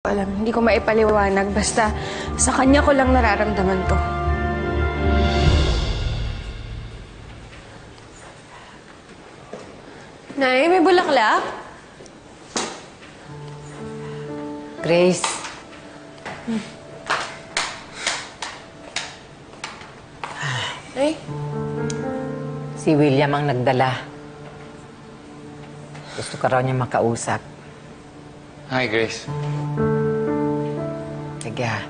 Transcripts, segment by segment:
alam. Hindi ko maipaliwanag. Basta sa kanya ko lang nararamdaman to. Nay, may bulaklak? Grace. Nay? Si William ang nagdala. Gusto ka raw niya makausap. Hi, Grace. Sige ha.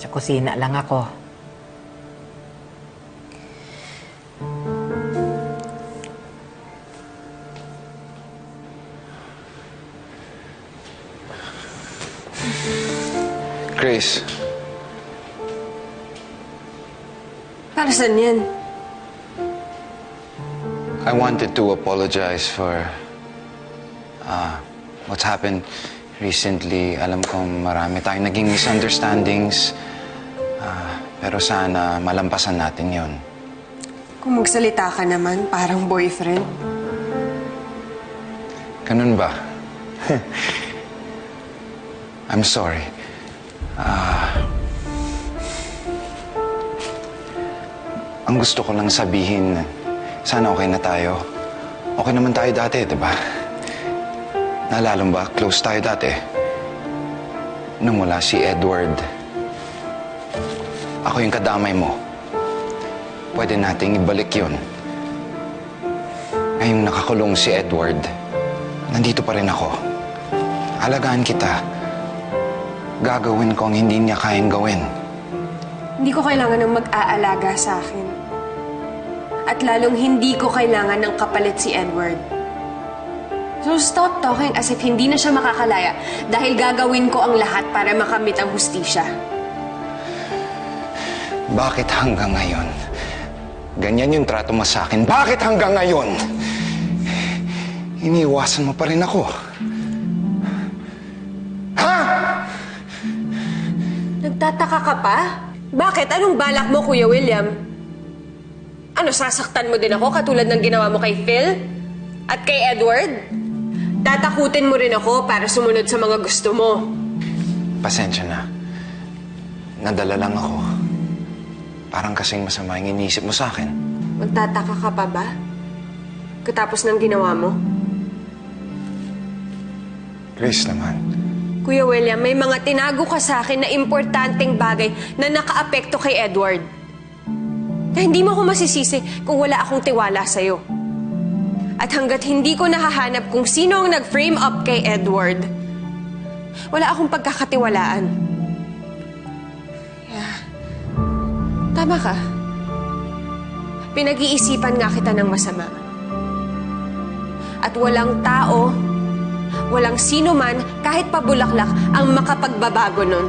Sa kusina lang ako. Grace. Para saan yan? I wanted to apologize for what's happened recently. Alam kong marami tayong naging misunderstandings. Pero sana malampasan natin yon. Kung magsalita ka naman, parang boyfriend. Ganun ba? I'm sorry. Ang gusto ko lang sabihin, sana okay na tayo. Okay naman tayo dati, di ba? Naalala mo ba, close tayo dati. Nung wala si Edward. Ako yung kadamay mo. Pwede nating ibalik yun. Ngayong nakakulong si Edward, nandito pa rin ako. Alagaan kita. Gagawin ko ang hindi niya kayang gawin. Hindi ko kailangan ng mag-aalaga sa akin. At lalong hindi ko kailangan ng kapalit si Edward. So stop talking as if hindi na siya makakalaya dahil gagawin ko ang lahat para makamit ang hustisya. Bakit hanggang ngayon? Ganyan yung trato mo sa akin. Bakit hanggang ngayon? Iniiwasan mo pa rin ako. Ha? Nagtataka ka pa? Bakit? Anong balak mo, Kuya William? Ano, sasaktan mo din ako katulad ng ginawa mo kay Phil? At kay Edward? Tatakutin mo rin ako para sumunod sa mga gusto mo. Pasensya na. Nadala lang ako. Parang kasing masama yung iniisip mo sa akin. Magtataka ka pa ba? Katapos ng ginawa mo? Grace naman. Kuya William, may mga tinago ka sa akin na importanteng bagay na nakaapekto kay Edward. Na hindi mo ako masisisi kung wala akong tiwala sa'yo. At hanggat hindi ko nahahanap kung sino ang nag-frame up kay Edward, wala akong pagkakatiwalaan. Yeah. Tama ka. Pinag-iisipan nga kita ng masama. At walang tao, walang sino man, kahit pabulaklak, ang makapagbabago nun.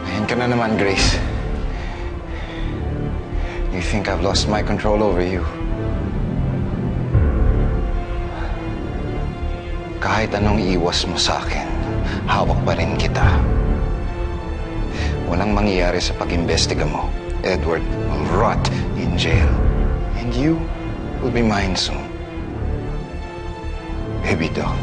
Ayan ka na naman, Grace. You think I've lost my control over you? Kahit anong iwas mo sa akin, hawak pa rin kita. Walang mangyayari sa pag-imbestiga mo. Edward will rot in jail. And you will be mine soon. Baby doll.